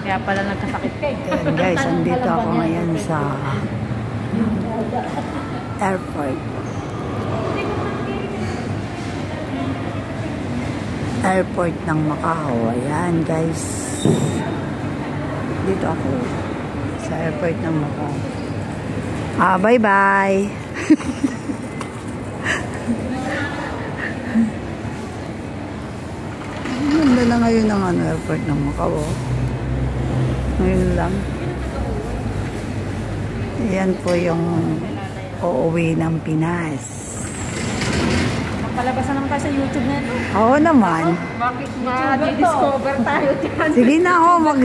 Kaya pala nagkasakit ka eh. Guys, andito ako ngayon sa airport. Airport ng Macau. Ayan guys. Dito ako sa airport ng Macau. Bye bye. Ganda na ngayon ng airport ng Macau. Ngayon lang. Ayan po yung uuwi ng Pinas. Palabasan naman tayo sa YouTube na ito. Oo naman. Bakit ma-discover tayo dyan? Sige na ako,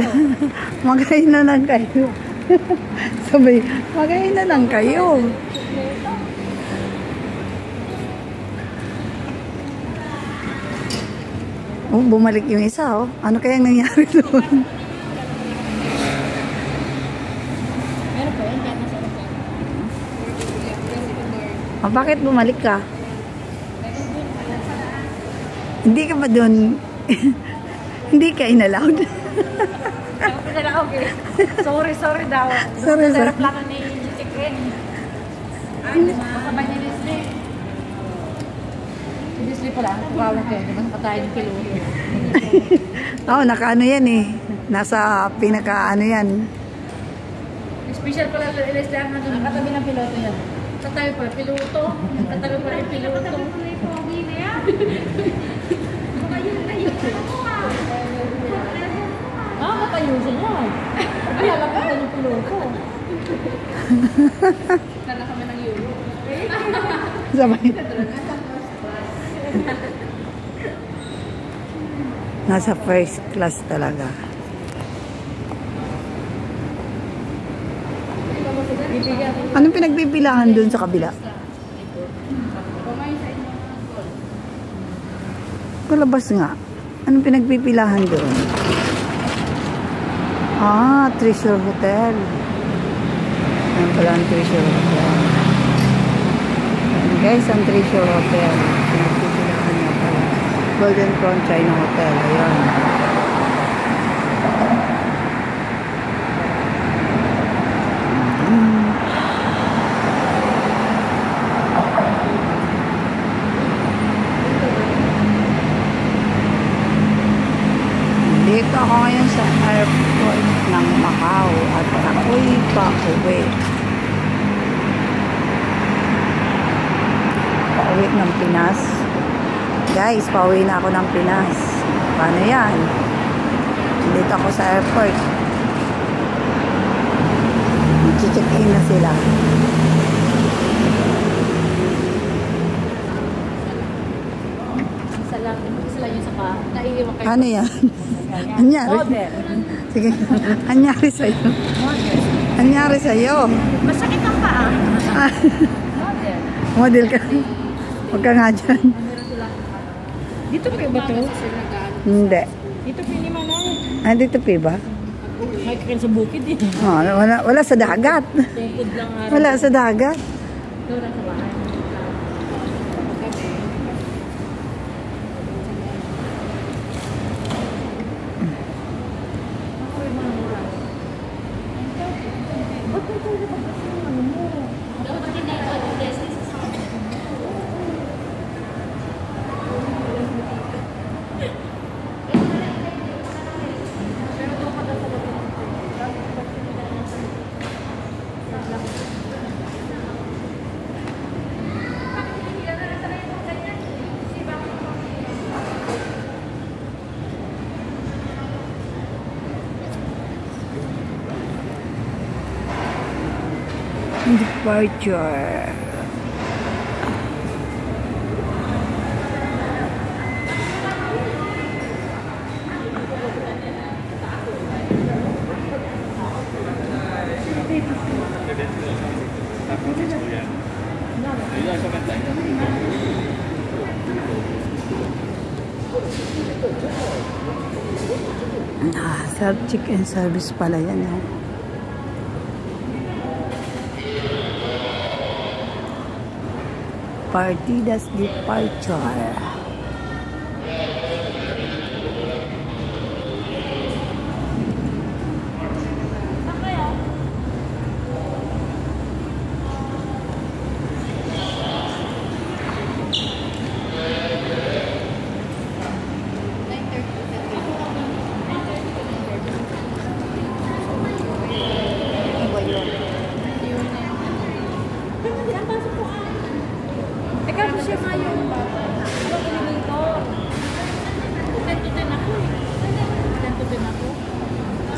mag-hay na lang kayo. Sabay, mag-hay na lang kayo. Oh, bumalik yung isa, oh. Ano kayang nangyari doon? Meron po yan, kahit nasa Oh, bakit bumalik ka? Hindi ka ba doon? Hindi ka inallowed? Okay. Sorry daw. Sorry. Plano ni Chicken. Kasabay ni Leslie. Si Leslie pala, tuwawag kayo. Diba patay ng piloto? Oo, nakaano yan eh. Nasa pinaka-ano yan. Special pala Leslie ang nandun. Nakatabi ng piloto yan. Katabi pa, piloto. Katabi pa rin piloto. Katabi pa rin pogi na yan. Matayusin yan. Ay, lalagatan yung piloto. Nala kami ng euro. Sabay. Nasa first class talaga. Anong pinagpipilahan dun sa kabila? Kalabas nga. Anong pinagpipilahan dun? Treasure Hotel. Ayan pala ang Treasure Hotel. Ayan guys, ang Treasure Hotel. Pinagpipilahan niya pala. Golden Crown China Hotel. Ayan. Dito ako ngayon sa airport ng Macau at ako'y pauwi. Pauwi ng Pinas. Guys, pauwi na ako ng Pinas. Paano yan? Dito ako sa airport. Check-in na sila. Sila yung saka. Naiiwan kayo. Ano yan? Anyari? Sige. Anyari sa'yo? Anyari sa'yo? Masakit ang paa. Model ka. Huwag ka nga dyan. Dito pa ba ito? Hindi. Dito pa ni Manay. Dito pa ba? May kakin sa bukid eh. Wala sa dagat. Tungkod lang araw. Wala sa dagat. Ito lang sa bahay. Departure. Self-check-in service pala yan. Partidas departure.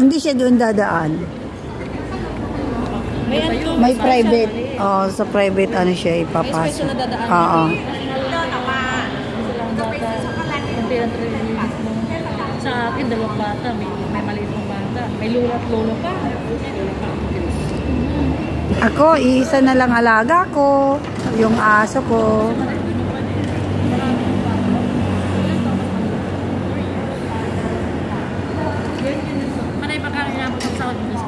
Hindi siya doon dadaan. May ano? May private. Oh, sa private ano siya May ipapasok. special na dadaan. Oo. Sa akin, dalawang bata. May maliit ng bata. May lula at lolo pa. Ako, isa na lang alaga ko. Yung aso ko. Manay pa kami na sa kanya.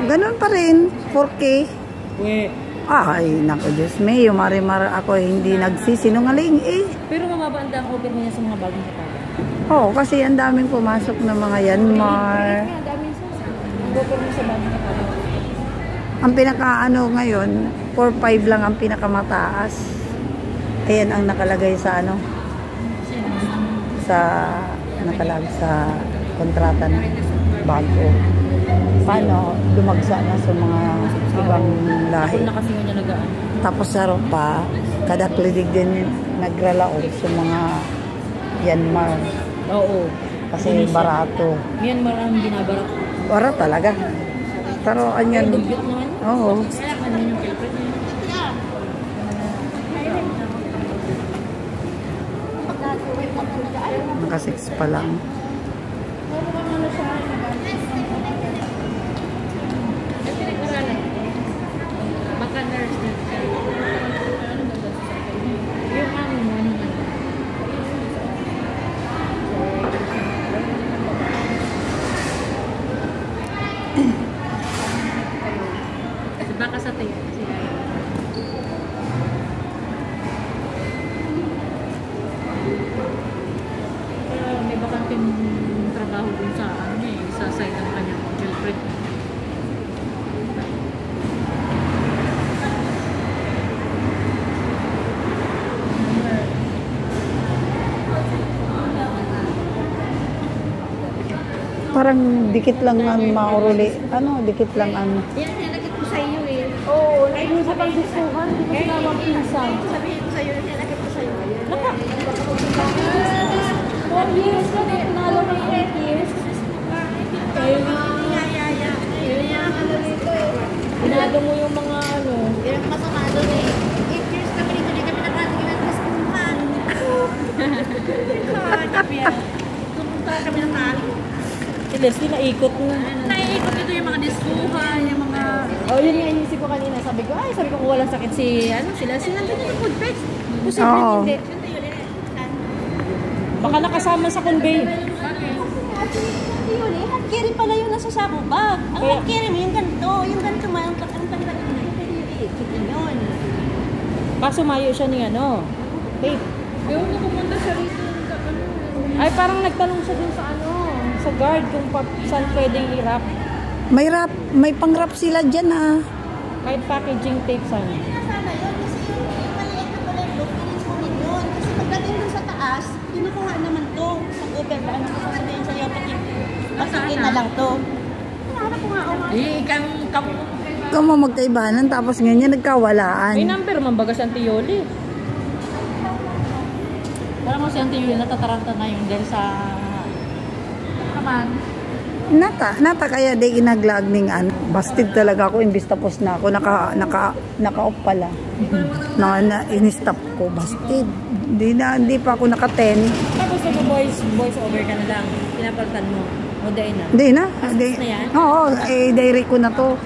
Ganun pa rin. 4K. We. Ay, naku Diyos me. Yung marimar ako hindi nagsisinungaling eh. Pero mababa ang open niya sa mga bagong kapag. Oo, kasi ang daming pumasok ng mga Yanmar. Ang dami sa go mo sa bagong kapag. Ang pinaka-ano ngayon, 4-5 lang ang pinakamataas. Ayan ang nakalagay sa ano, sa nakalagay sa kontrata ng bago. Paano dumagsa na sa mga ibang lahi. Kung nakasiyo niya nagaan. Tapos sa pa, kada klidig din nagralaog sa mga Yanmar. Oo. Kasi barato. Yan maraming binabarak. Wala talaga. Pero anyan. Dugyot naman. Oo. Ano yung kilpit niya? Naka-6 pa lang. Baka nurse na siya. Yung amo mo naman. Kasi baka sa tayo. May bakanting trabaho dun sa ano eh, sa side ng kanyang girlfriend. Parang dikit lang ang mauruli. Ano, dikit lang ang... Yan, nilagay ko sa iyo eh. Oo, ay hindi sa paggustuhan, hindi ko sila magpinsan. Sabihin ko sa iyo, nilagay ko sa iyo. Naka! 4 years na din, pinalo ng 8 years. Pinado mo yung mga ano. Yan ang masama doon eh. 8 years kami dito, di kami nakarating ng Paskuhan. Pumunta kami ng Mali. Si Leslie naikot na. Naiikot dito yung mga diskuhan, yung mga... Oh, yun nga inisip ko kanina. Sabi ko kung walang sakit si, Sila nandun yung food fest. Posible Oo. hindi. baka nakasama sa convey. Yun eh, hand carry pala yun nasa sako bag. Ang Kaya- hand carry mo, yung ganito mo, ang tanda ko na yung pwede yung i-ikot yun. Kaso mayo siya ni ano. Babe. Yung pumunta siya rito. Ay, parang nagtanong siya dun sa ano, sa guard kung saan pwedeng i-wrap. May pang-wrap sila dyan ah. Kahit packaging tape sana. Sana yun, kasi yung maliit na pala yung look, pininsunin yun. Kasi pagdating dun sa taas, kinukuha naman to. Pag-over ba, ano ko sasabihin sa'yo, pasigin na lang to. Hinahanap ko nga, Ikaw Ikaw mo magkaibanan tapos ganyan nagkawalaan. May number man baga sa Antiyoli. Parang mo si Auntie Yuli natataranta na yun dahil sa... Naman. Nata kaya di inaglag ning ano. Bastid talaga ako imbis tapos na ako naka-off pala. Na in-stop ko bastid. Hindi pa ako naka-10. Tapos voice over ka na lang. Pinapalitan mo. O dahil na. Hindi na. Di, na yan? Oo, diary ko na to.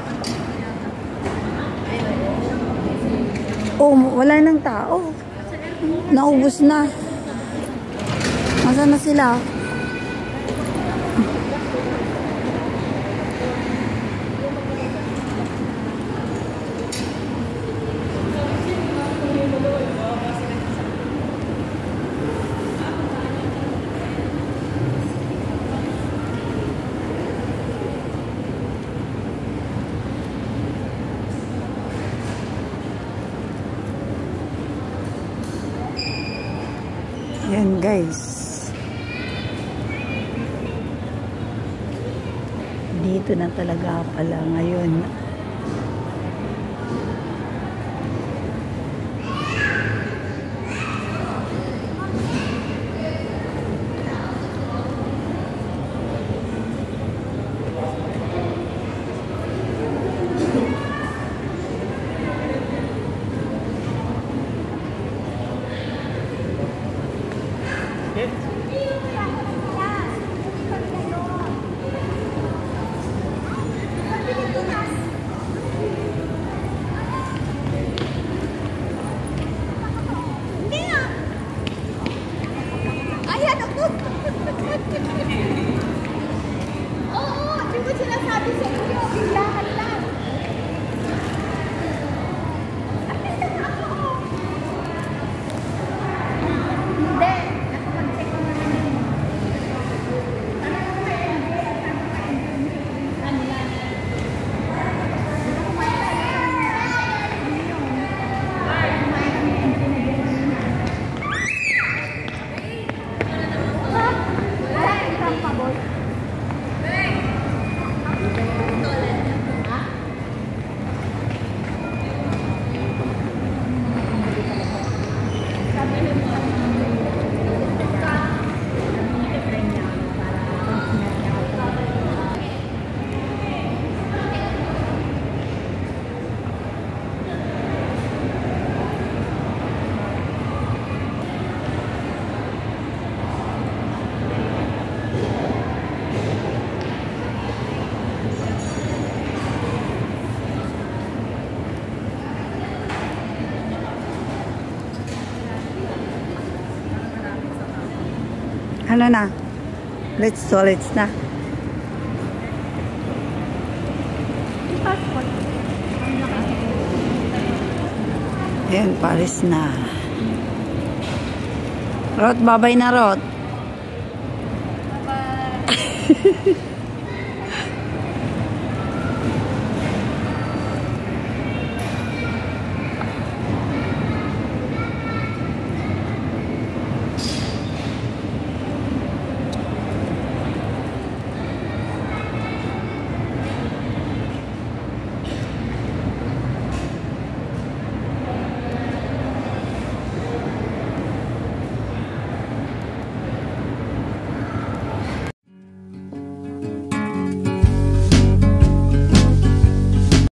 Oh, wala nang tao. Naubos na. Nasaan na sila? Yan guys. Dito na talaga pala ngayon. Ayan ako! Oo, di ko sinasabi sa inyo. Biglahan lang. Hindi. Nakapag-check ko na namin. Ano lang? Ano na? Let's toilets na. Ayan, Paris na. Rod, babay na, Rod. Bye-bye.